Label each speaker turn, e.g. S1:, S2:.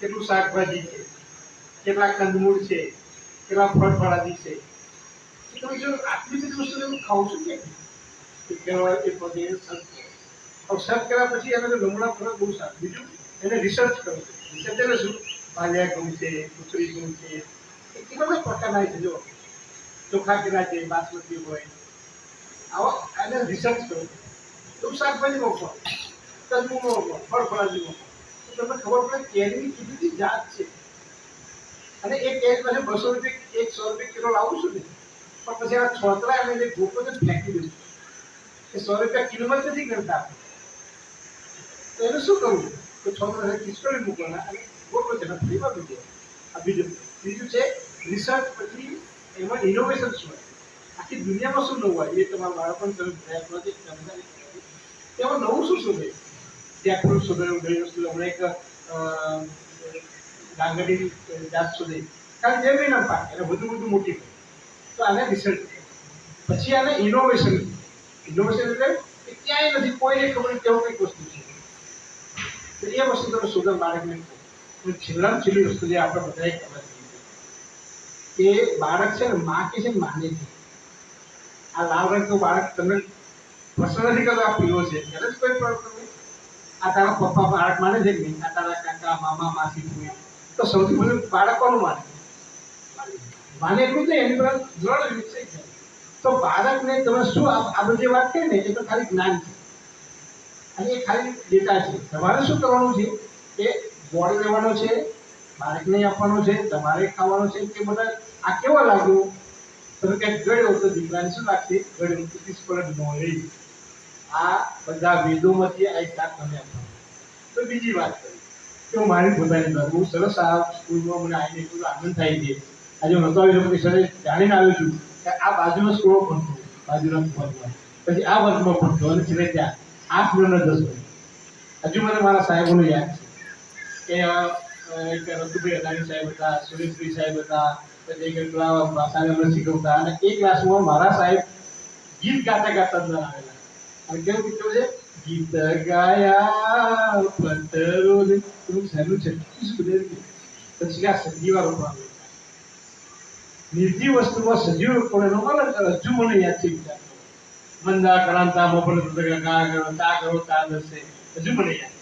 S1: કેટલું શાકભાજી છે, કેટલા કંદમૂળ છે, કેટલા ફળફળાદી છે. તમે જો આટલી બધી વસ્તુ તમે ખાવ છો કે કહેવાય એ પગે સર્ચ કરો. સર્ચ કર્યા પછી એને નમૂના ફરક બહુ સારું. બીજું એને રિસર્ચ કરવું. રિસર્ચ એટલે શું? પાલિયા ઘઉં છે, કુતરી ઘઉં છે, એ કેટલા પ્રકારના છે. જો ચોખા કેળા છે, બાસમતી હોય, આવા એને રિસર્ચ કરવું. એવું શાકભાજીમાં પણ કંદમૂળમાં પણ ફળફળાદીમાં પણ તો તમને ખબર પડે કેરીની કેટલી બધી જાત છે. અને એ કેરી પછી 200 રૂપિયા 100 રૂપિયા કિલો લાવું છું ને, પણ પછી આ છોતરા અને જે ગોપો છે ફેંકી દઉં છું. એ 100 રૂપિયા કિંમત નથી કરતા. તો એને શું કરવું? તો છોતરા ખીચડી મૂકવાના અને ગોપો છે ફ્રીમાં મૂકી દેવાના. આ બીજું છે રિસર્ચ. પછી એમાં ઇનોવેશન શું હોય, આખી દુનિયામાં શું નવું હોય એ તમારા બાળકોને તમે પ્રોજેક્ટ તેમાં નવું શું શોધે? જેકફ્રૂટ શોધાયું, ઘણી વસ્તુ હમણાં એક ડાંગરની જાત શોધે. કારણ કે જમીન પાકે એટલે વધુ મોટી હોય. તો આને રિસર્ચ. પછી આને ઇનોવેશન. ઇનોવેશન એટલે કે ક્યાંય નથી, કોઈને ખબર કેવું કંઈક વસ્તુ છે. તો એ વસ્તુ તમે શોધો બાળકને. છેલ્લામાં છેલ્લી વસ્તુ જે આપણે બધાએ ખબર છે કે બાળક છે ને માં કે છે ને માને છે. આ લાલ રંગનું બાળક તમે પસંદ નથી કરતો, આ પીળો છે એટલે જ કોઈ પ્રોબ્લેમ નહીં. આ તારા પપ્પા બાળક માને છે કે નહીં? આ તારા કાકા મામા માસી કોઈ તો સૌથી વધુ બાળક કોનું માને? માને એટલું જ નહીં, એની પર દ્રઢ વિકસિત છે. તો બાળકને તમે શું આ બધી વાત કરી ને એ તો ખાલી જ્ઞાન છે અને એ ખાલી ડેટા છે. તમારે શું કરવાનું છે કે ગોળ લેવાનો છે, બાળકને આપવાનો છે, તમારે ખાવાનો છે. કે બધા આ કેવો લાગ્યો? તમે ક્યાંક ગળ્યો તો દીકરાને શું લાગશે? ગળ્યો તો નોલેજ. આ બધા વેદોમાંથી આ એક વાત તમે આપો. તો બીજી વાત કરી કે હું મારી પોતાની વાત, બહુ સરસ આ સ્કૂલમાં મને આવીને એટલું આનંદ થાય છે. આજે હું નતો આવ્યો પછી સર જાણીને આવ્યો છું કે આ બાજુનો સ્કૂલ ભણતો, બાજુના વર્ગમાં, પછી આ વર્ગમાં ભણતો અને છેલ્લે ત્યાં 8 ને 10 હજુ મને મારા સાહેબોને યાદ છે કે એક રતુભાઈ અદાણી સાહેબ હતા, સુરેશભાઈ સાહેબ હતા, પછી એક ભાષાને અમને શીખવતા. અને એ ક્લાસમાં મારા સાહેબ ગીત ગાતા ગાતા અંદર આવેલા. અને કેવું ગીત છે? ગીત ગાયા પંતરોને થોડું સહેલું છે. પછી આ સજીવા રોપવાનું નિર્જીવ વસ્તુમાં સજીવ રોપવાનો હજુ મને યાદ છે. વિચાર મંદા કળાંતા મોપન તા કરો તા દસે હજુ મને યાદ.